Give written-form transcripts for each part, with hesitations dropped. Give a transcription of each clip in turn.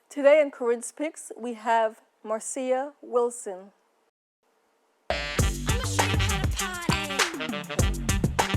Today in Corinne's Picks, we have Marcia Wilson. I'ma show you how to party. Work, work, work.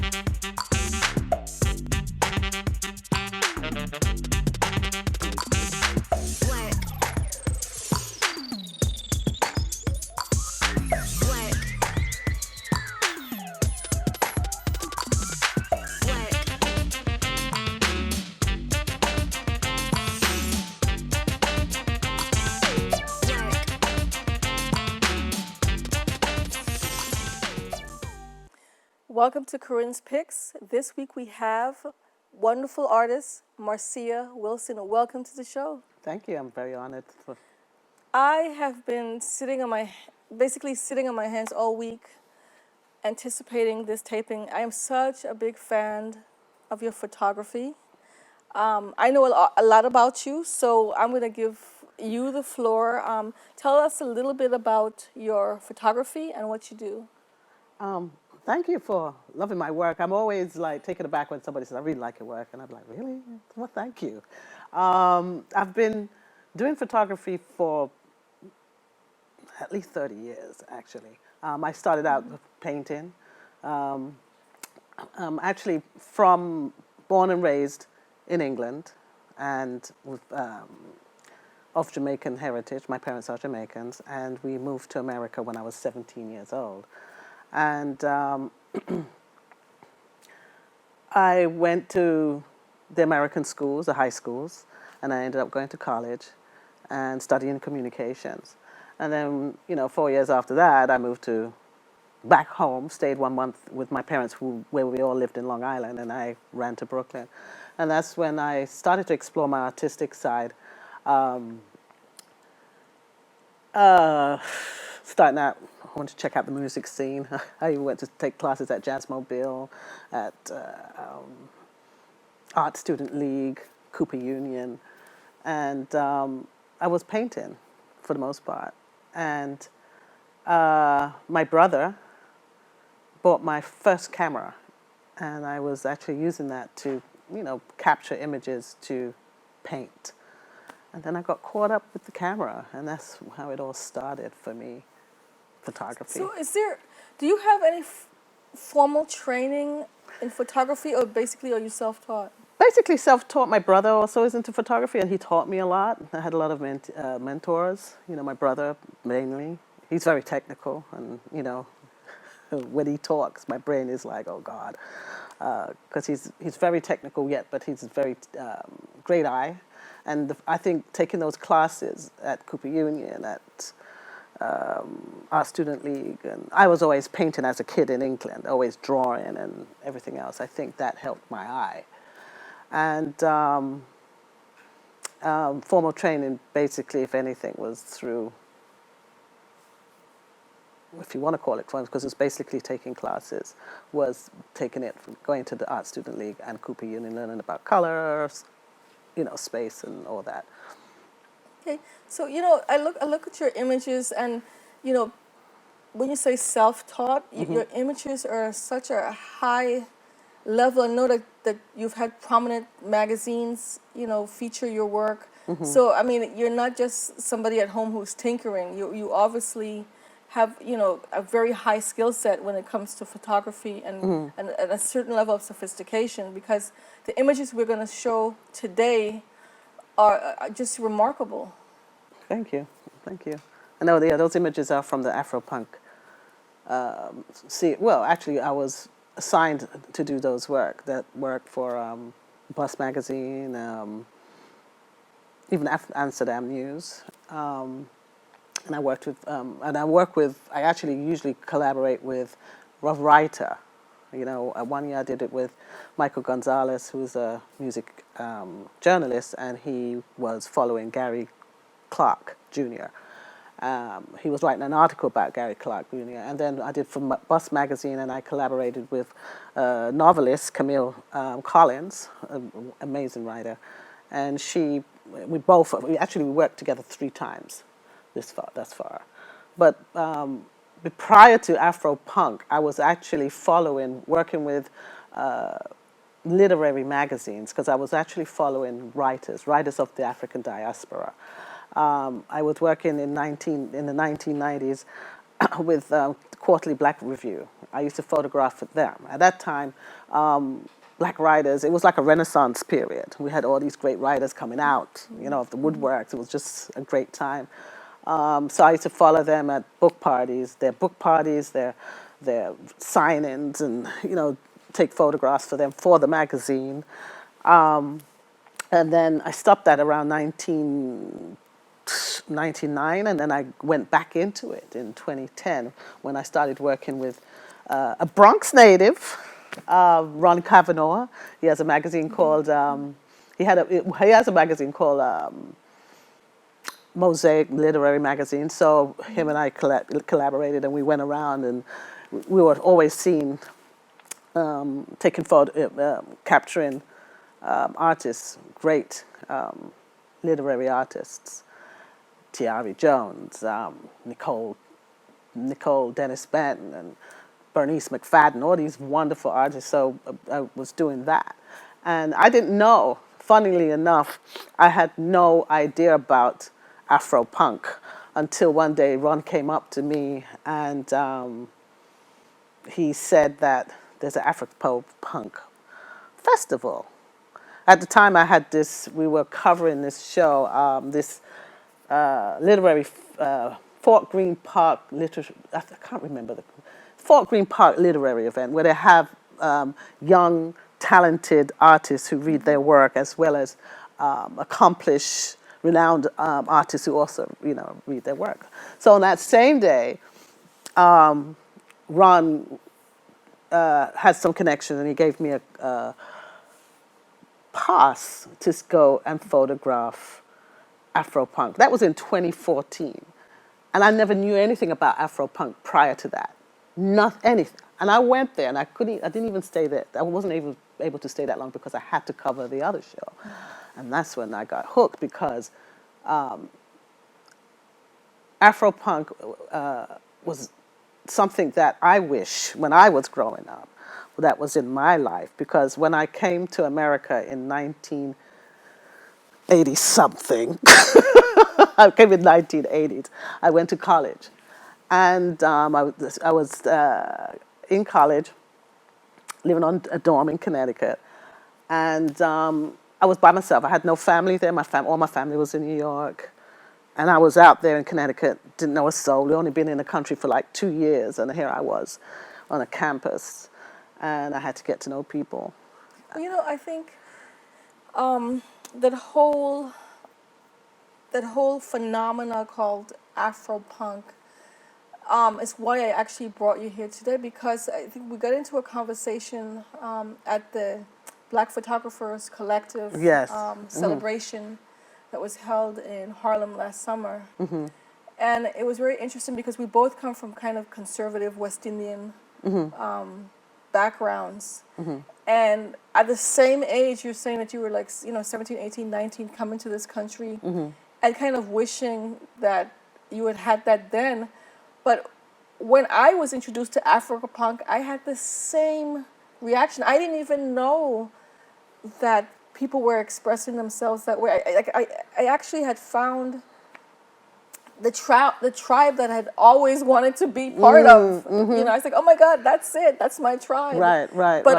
Welcome to Corinne's Picks. This week we have wonderful artist Marcia Wilson. Welcome to the show. Thank you. I'm very honored. I have been basically sitting on my hands all week, anticipating this taping. I am such a big fan of your photography. I know a lot about you, so I'm going to give you the floor. Tell us a little bit about your photography and what you do. Thank you for loving my work. I'm always like taken aback when somebody says, "I really like your work," and I'm like, "Really? Well, thank you." I've been doing photography for at least 30 years, actually. I started out with painting. I'm actually born and raised in England, and of Jamaican heritage. My parents are Jamaicans, and we moved to America when I was 17 years old. And I went to the American schools, the high schools, and I ended up going to college and studying communications. And then, 4 years after that, I moved back home, stayed 1 month with my parents, where we all lived in Long Island, and I ran to Brooklyn. And that's when I started to explore my artistic side. Starting out, I wanted to check out the music scene. I went to take classes at Jazzmobile, at Art Student League, Cooper Union, and I was painting for the most part. And my brother bought my first camera, and I was actually using that to, capture images to paint. And then I got caught up with the camera, and that's how it all started for me, photography. So, do you have any formal training in photography, or basically are you self-taught? Basically self-taught. My brother also is into photography, and he taught me a lot. I had a lot of mentors. My brother mainly. He's very technical, and when he talks, my brain is like, oh God, because he's very technical yet, but he's a very great eye. And I think taking those classes at Cooper Union, at Art Student League, and I was always painting as a kid in England, always drawing and everything else. I think that helped my eye. And formal training, basically, if anything, was through, if you want to call it, because it's basically taking classes, was taking it from going to the Art Student League and Cooper Union, learning about colors, space and all that. Okay, so I look at your images, and when you say self-taught, your images are such a high level. I know that you've had prominent magazines, feature your work. So I mean, you're not just somebody at home who's tinkering. You obviously have a very high skill set when it comes to photography and a certain level of sophistication, because the images we're going to show today are just remarkable. Thank you. I know those images are from the Afro Punk. Actually, I was assigned to do that work for Bus Magazine, even Amsterdam News. And I actually usually collaborate with a writer. 1 year I did it with Michael Gonzalez, who's a music journalist, and he was following Gary Clark Jr. He was writing an article about Gary Clark Jr. And then I did for Bus Magazine, and I collaborated with novelist Camille Collins, an amazing writer. And we worked together 3 times thus far. But prior to Afro Punk, I was actually working with literary magazines because I was actually following writers of the African diaspora. I was working in the 1990s with Quarterly Black Review. I used to photograph them. At that time, black writers, it was like a Renaissance period. We had all these great writers coming out, of the woodworks. It was just a great time. So I used to follow them at book parties, their sign-ins, and take photographs for them for the magazine. And then I stopped that around 1999, and then I went back into it in 2010 when I started working with a Bronx native, Ron Kavanaugh. He has a magazine called he has a magazine called Mosaic Literary Magazine. So him and I collaborated, and we went around, and we were always seen taking photo, capturing artists, great literary artists, Tiari Jones, Nicole Dennis Benton, and Bernice McFadden, all these wonderful artists. So I was doing that. And I didn't know, funnily enough, I had no idea about Afro Punk until one day Ron came up to me and he said that there's an Afro Punk festival. At the time we were covering this show, this literary Fort Greene Park I can't remember the Fort Greene Park literary event where they have young, talented artists who read their work as well as accomplished, renowned artists who also, read their work. So on that same day, Ron had some connection, and he gave me a pass to go and photograph Afro Punk. That was in 2014. And I never knew anything about Afro Punk prior to that. Not anything. And I went there, and I didn't even stay there. I wasn't able to stay that long because I had to cover the other show. And that's when I got hooked, because Afro Punk was something that I wish, when I was growing up, that was in my life. Because when I came to America in 1980 something, I came in 1980s. I went to college, and I was in college, living on a dorm in Connecticut, and I was by myself. I had no family there. All my family was in New York, and I was out there in Connecticut. Didn't know a soul. We'd only been in the country for like 2 years, and here I was on a campus, and I had to get to know people. I think that whole phenomena called Afro Punk is why I actually brought you here today, because I think we got into a conversation at the Black Photographers Collective celebration that was held in Harlem last summer. Mm-hmm. And it was very interesting because we both come from kind of conservative West Indian backgrounds. Mm-hmm. And at the same age, you're saying that you were like, 17, 18, 19, coming to this country and kind of wishing that you had that then. But when I was introduced to Afro Punk, I had the same reaction. I didn't even know that people were expressing themselves that way. I actually had found the tribe that I had always wanted to be part of. Mm-hmm. I was like, oh my God, that's it. That's my tribe. Right. But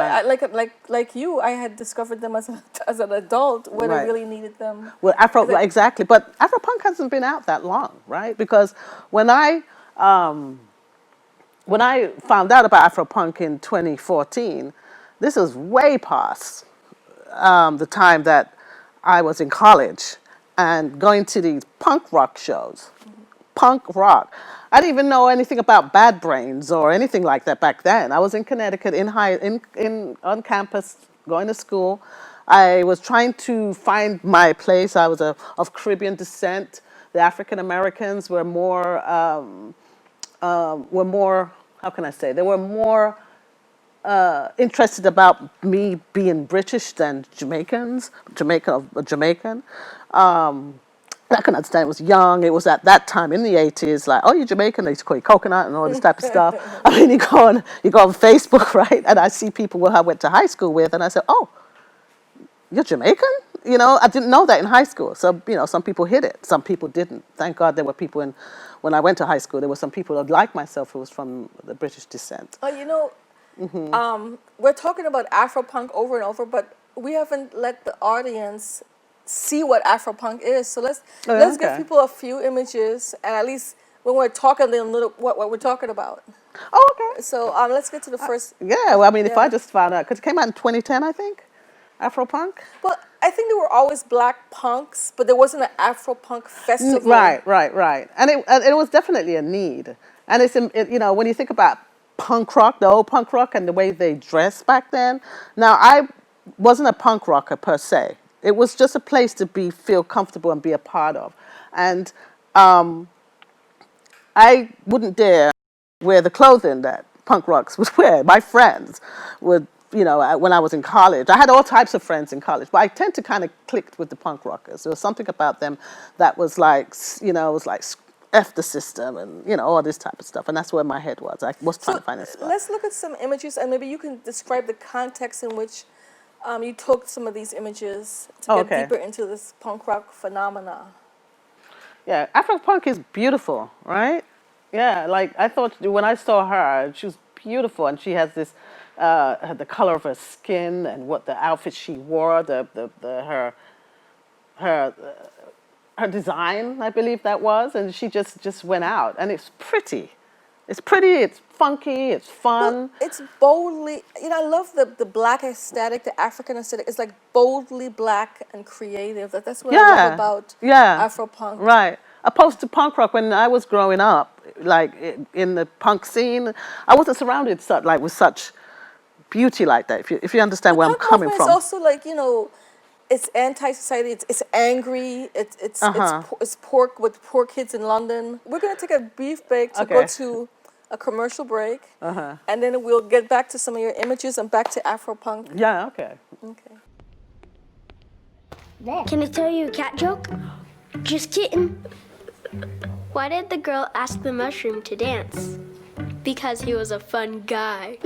like you, I had discovered them as an adult when I really needed them. Well, exactly. But Afro Punk hasn't been out that long, right? Because when I found out about Afro Punk in 2014, this was way past the time that I was in college and going to these punk rock shows. Punk rock. I didn't even know anything about Bad Brains or anything like that back then. I was in Connecticut, on campus, going to school. I was trying to find my place. I was of Caribbean descent. The African Americans were more. How can I say? They were more interested about me being British than Jamaican. And I couldn't understand. It was young. It was at that time in the 80s, like, oh, you're Jamaican. They used to call you coconut and all this type of stuff. I mean, you go on Facebook, right? And I see people who I went to high school with, and I said, oh, you're Jamaican? You know, I didn't know that in high school. So, you know, some people hit it. Some people didn't. Thank God there were people when I went to high school, there were some people like myself who was from the British descent. You know, we're talking about Afro punk over and over, but we haven't let the audience see what Afro punk is. So let's give people a few images, and at least when we're talking, they know what we're talking about. Oh, okay. So let's get to the first. Yeah, well, I mean, if Yeah. I just found out, because it came out in 2010, I think, Afro Punk. Well, I think there were always black punks, but there wasn't an Afro punk festival. Right. And it was definitely a need. And you know, when you think about punk rock, the old punk rock, and the way they dressed back then. Now, I wasn't a punk rocker per se. It was just a place to feel comfortable and be a part of. And I wouldn't dare wear the clothing that punk rocks would wear. My friends would, you know, when I was in college, I had all types of friends in college, but I tend to kind of clicked with the punk rockers. There was something about them that was like, you know, it was like F the system and, you know, all this type of stuff. And that's where my head was. I was trying to find a spot. Let's look at some images, and maybe you can describe the context in which you took some of these images to get deeper into this punk rock phenomena. Yeah, Afro Punk is beautiful, right? Yeah, like I thought when I saw her, she was beautiful, and she has this, the color of her skin and what the outfit she wore, her design, I believe that was, and she just went out, and it's pretty. It's pretty, it's funky, it's fun. Well, it's boldly, you know, I love the black aesthetic, the African aesthetic. It's like boldly black and creative. That's what I love about Afro punk. Right. Opposed to punk rock, when I was growing up, like in the punk scene, I wasn't surrounded with such beauty like that. If you understand where I'm coming from. It's also like, you know, it's anti-society. It's angry. It's pork with poor kids in London. We're gonna take a brief break to go to a commercial break, and then we'll get back to some of your images and back to Afro punk. Yeah. Okay. Okay. Can I tell you a cat joke? Just kidding. Why did the girl ask the mushroom to dance? Because he was a fun guy.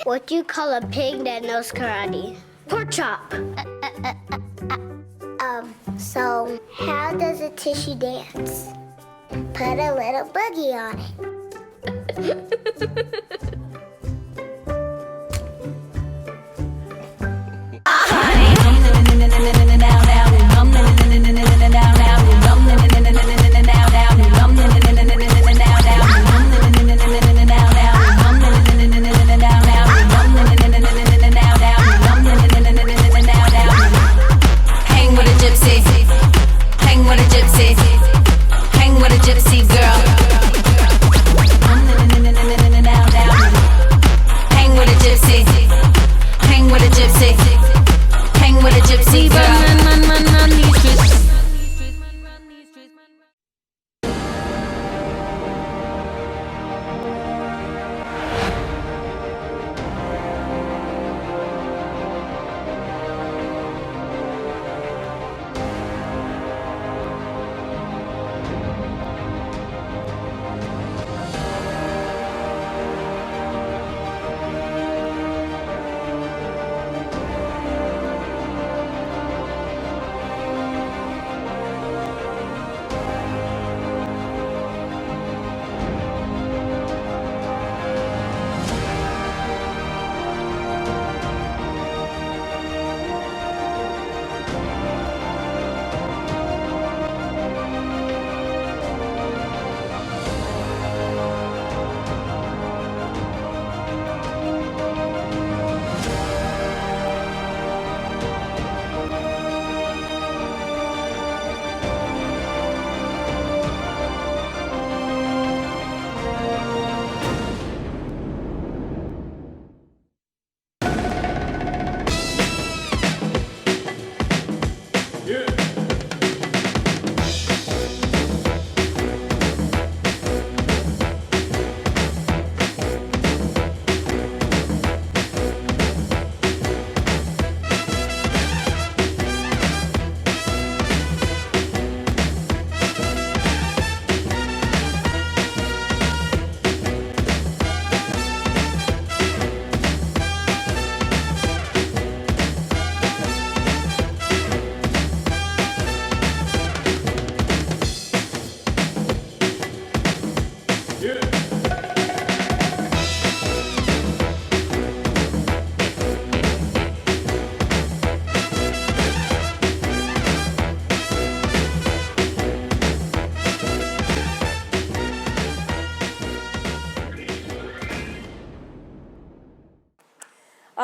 What do you call a pig that knows karate? Pork chop. So how does a tissue dance? Put a little boogie on it. Hang with a gypsy. Hang with a gypsy. Hang with a gypsy girl. Hang with a gypsy. Hang with a gypsy. Hang with a gypsy girl.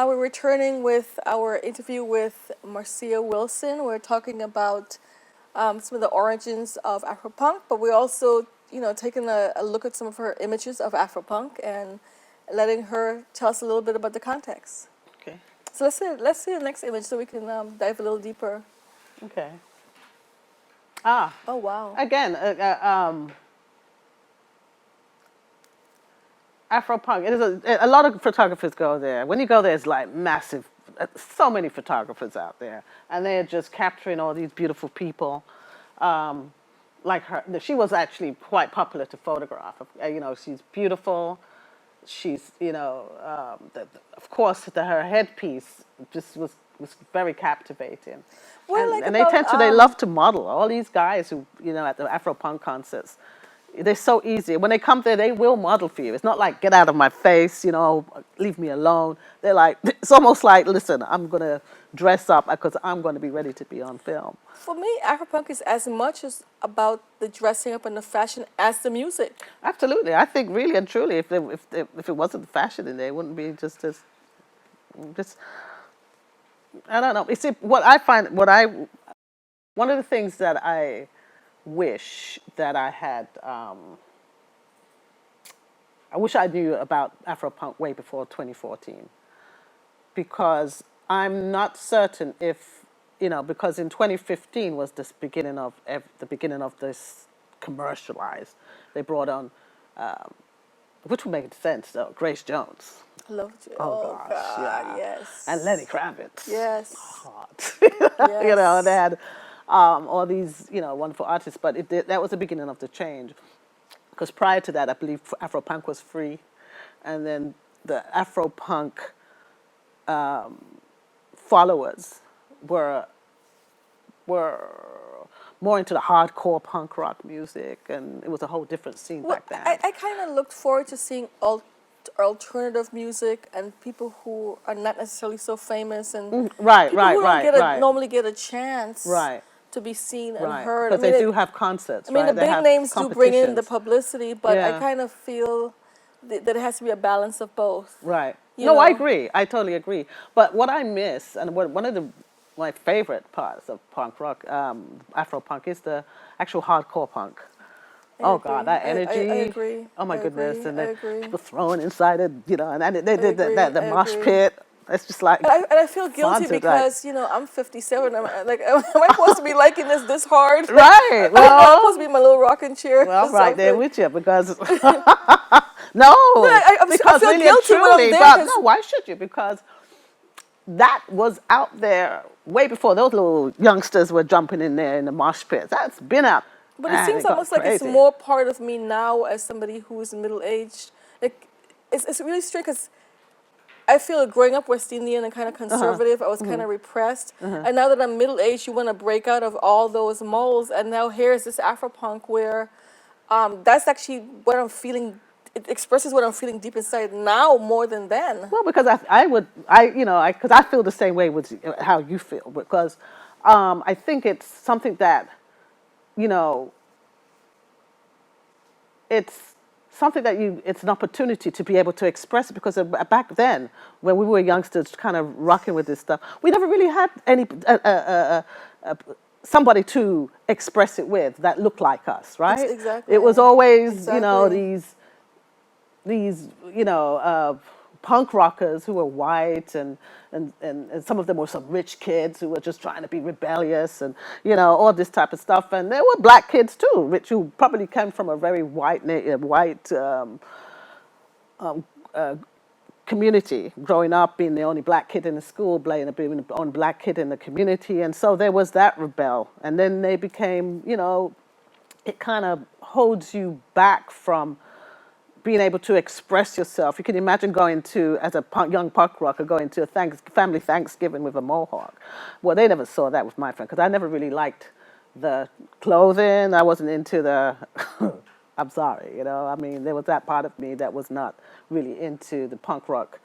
We're returning with our interview with Marcia Wilson. We're talking about some of the origins of Afro Punk, but we're also, taking a look at some of her images of Afro Punk and letting her tell us a little bit about the context. Okay. So let's see the next image so we can dive a little deeper. Okay. Oh wow! Again, Afro Punk. It is a lot of photographers go there. When you go there, it's like massive. So many photographers out there, and they're just capturing all these beautiful people. Like her, she was actually quite popular to photograph. She's beautiful. She's, of course, her headpiece just was very captivating. And they love to model. All these guys who, at the Afro Punk concerts, they're so easy. When they come there, they will model for you. It's not like, get out of my face, leave me alone. They're like, it's almost like, listen, I'm going to dress up because I'm going to be ready to be on film. For me, Afropunk is as much as about the dressing up and the fashion as the music. Absolutely. I think really and truly, if it wasn't fashion in there, it wouldn't be just I don't know. You see, one of the things that I wish that I had, I wish I knew about Afropunk way before 2014, because I'm not certain if, because in 2015 was the beginning of this commercialized. They brought on, which would make sense though, Grace Jones. I loved it. Oh gosh, God, yeah. yes. And Lenny Kravitz. Yes. Hot. Yes. They had all these, wonderful artists, but that was the beginning of the change. Because prior to that, I believe Afro Punk was free, and then the Afro Punk followers were more into the hardcore punk rock music, and it was a whole different scene back then. I kind of looked forward to seeing alternative music and people who are not necessarily so famous and people who don't normally get a chance to be seen and heard. Because they do have concerts. I mean, the big names do bring in the publicity, but I kind of feel that it has to be a balance of both. Right. You know? I agree. I totally agree. But what I miss, and one of my favorite parts of punk rock, Afro punk, is the actual hardcore punk. God, that energy! I agree. Oh my goodness! Agree. And I then agree. people throwing inside it, and they did the mosh pit. It's just like. And I feel guilty because I'm 57. I'm like, am I supposed to be liking this hard? Right. Well, I'm supposed to be in my little rocking chair. Well, I'm right there with you because. because I feel really guilty and when I'm truly, there. but no, why should you? Because that was out there way before those little youngsters were jumping in there in the mosh pits. That's been out. But it seems almost like it's more part of me now as somebody who is middle-aged. Like, it's really strange because I feel growing up West Indian and kind of conservative, I was kind of repressed. And now that I'm middle-aged, you want to break out of all those molds. And now here's this Afropunk where that's actually what I'm feeling. It expresses what I'm feeling deep inside now more than then. Well, because because I feel the same way with how you feel. Because I think it's something that, it's something that it's an opportunity to be able to express it, because back then, when we were youngsters kind of rocking with this stuff, we never really had any somebody to express it with that looked like us, right? Exactly. It was always, these punk rockers who were white, and some of them were some rich kids who were just trying to be rebellious, and all this type of stuff. And there were black kids too, which who probably came from a very white community, growing up being the only black kid in the school, being the only black kid in the community. And so there was that rebel, and then they became, it kind of holds you back from being able to express yourself. You can imagine going to, as a young punk rocker, going to a family Thanksgiving with a mohawk. Well, they never saw that with my friend, because I never really liked the clothing. I wasn't into the, I'm sorry, I mean, there was that part of me that was not really into the punk rock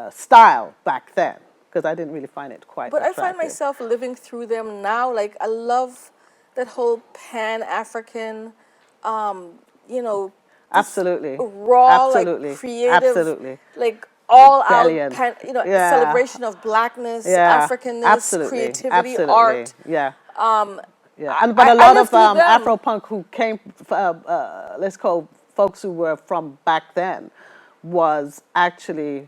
style back then, because I didn't really find it quite attractive. I find myself living through them now. Like, I love that whole Pan-African, Absolutely. raw, Absolutely. like creative, Absolutely. like all out, rebellion. celebration of blackness, Yeah, Africanness, absolutely, creativity, absolutely, art. yeah. Yeah, I, but a I lot lived of through them. Afro punk who came, let's call folks who were from back then, was actually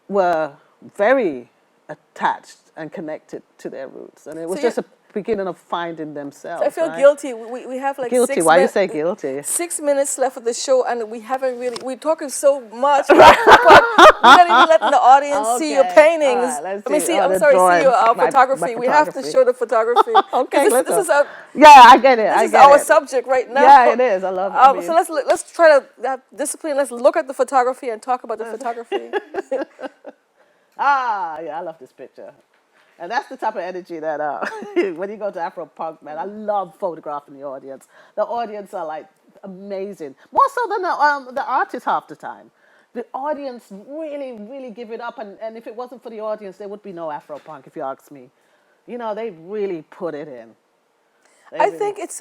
were very attached and connected to their roots, and it So was you, just a beginning of finding so I themselves, feel right? guilty. We have like Guilty. Why you say guilty? 6 minutes left of the show, and we haven't really. We're talking so much, but we're not even letting the audience see your Okay. All paintings. right. Let's I mean, see. see. Oh, I'm the sorry. See your drawings. My photography. We have to photography. show the photography Okay. because Let's this go. is a Yeah, I get it. this I is get our it. subject right now. Yeah, it is. I love it. I mean, So let's try to have discipline. Let's look at the photography and talk about the photography. yeah, I love this picture. And that's the type of energy that when you go to Afro Punk, man, I love photographing the audience. The audience are like amazing, more so than the artists half the time. The audience really, really give it up, and if it wasn't for the audience, there would be no Afro Punk, if you ask me. You know, they really put it in. I think it's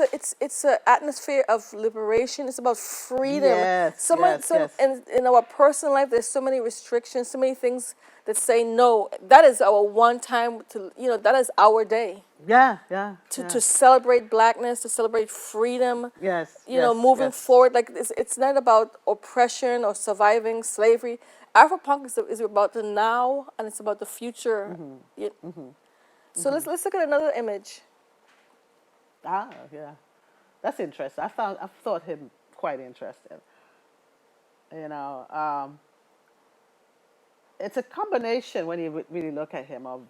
a atmosphere of liberation. It's about freedom. Yes, yes. In our personal life, there's so many restrictions, so many things that say no. That is our one time to that is our day Yeah, yeah. to celebrate blackness, to celebrate freedom. Yes, Moving forward. Like it's not about oppression or surviving slavery. Afropunk is about the now and it's about the future. So let's look at another image. Ah, yeah. That's interesting. I thought him quite interesting. You know, it's a combination when you really look at him of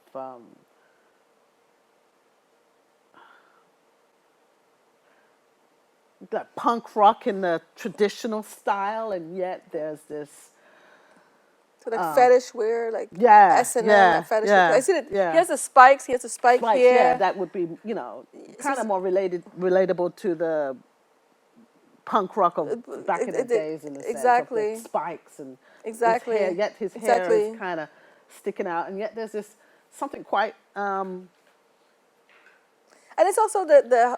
like punk rock in the traditional style, and yet there's this. So like fetish wear, like Yeah, S&M, yeah, fetish. yeah, I see that yeah. he has the spikes. He has a spike Like, here. yeah, that would be, kind of more relatable to the punk rock of back in the days in the sense of the spikes and exactly. his hair, yet his hair is kind of sticking out, and yet there's this something quite. And it's also the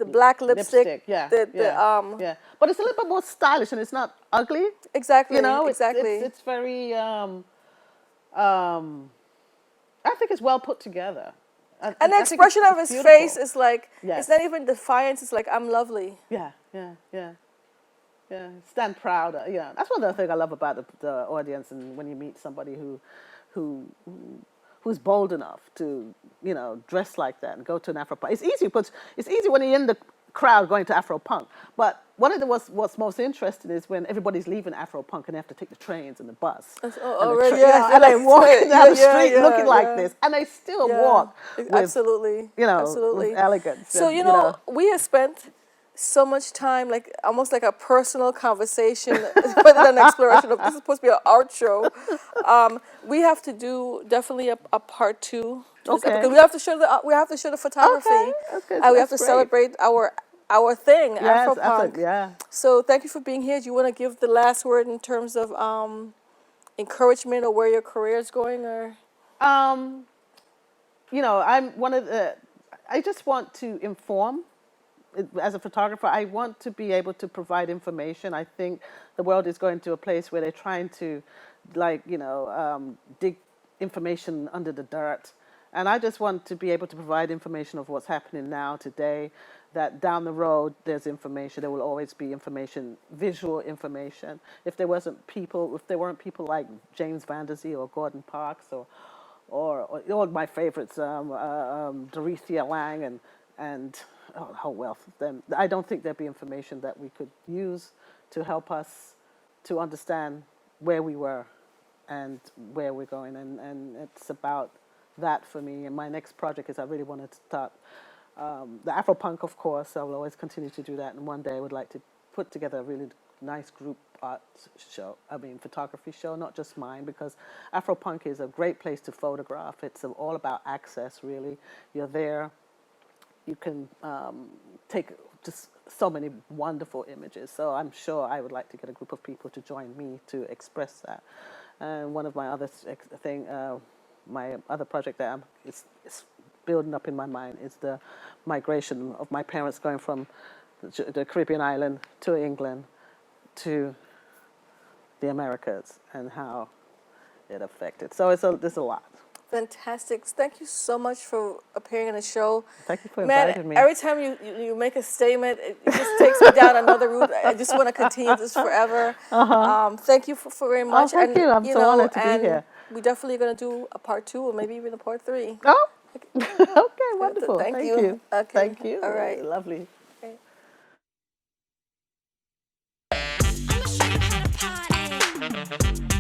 black lipstick. Yeah, yeah. But it's a little bit more stylish, and it's not ugly. Exactly. You know, exactly. It's very. I think it's well put together. And the expression of his beautiful. face is like, Yes. it's not even defiance, it's like, I'm lovely. Yeah. Stand proud. Yeah, that's one of the things I love about the audience, and when you meet somebody who's bold enough to, dress like that and go to an Afro Punk. It's easy, but it's easy when you're in the crowd going to Afro Punk. But one of what's most interesting is when everybody's leaving Afro Punk and they have to take the trains and the bus. And they're walking down the street looking like this, and they still walk with, absolutely. with elegance. So, and, we have spent so much time, like almost like a personal conversation rather than an exploration of, this is supposed to be an art show. We have to do definitely a part 2. Okay. We have to show the photography. Okay. And we have to celebrate our thing, yes, Afro Punk. Yeah. So thank you for being here. Do you want to give the last word in terms of encouragement or where your career is going, or? I'm one of the. I just want to inform. As a photographer, I want to be able to provide information. I think the world is going to a place where they're trying to, dig information under the dirt. And I just want to be able to provide information of what's happening now, today, that down the road there's information. There will always be information, visual information. If there weren't people like James Van Der Zee or Gordon Parks or all my favorites, Dorothea Lange and how wealth, then I don't think there'd be information that we could use to help us to understand where we were and where we're going. And it's about that for me. And my next project is I really wanted to start the Afro Punk, of course. I will always continue to do that. And one day I would like to put together a really nice group art show, photography show, not just mine, because Afro Punk is a great place to photograph. It's all about access, really. You're there. You can take just so many wonderful images. So I'm sure I would like to get a group of people to join me to express that. And one of my other my other project that is building up in my mind is the migration of my parents going from the Caribbean island to England to the Americas and how it affected. So there's a lot. Fantastic. Thank you so much for appearing on the show. Thank you for Man, inviting me. every time you make a statement, it just takes me down another route. I just want to continue this forever. Thank you for very much. thank you. I'm so honored to be and here. we're definitely going to do a part 2 or maybe even a part 3. Oh, okay, wonderful. Thank you. Okay. Thank you. All right. Lovely. Okay. I'ma show you how to party.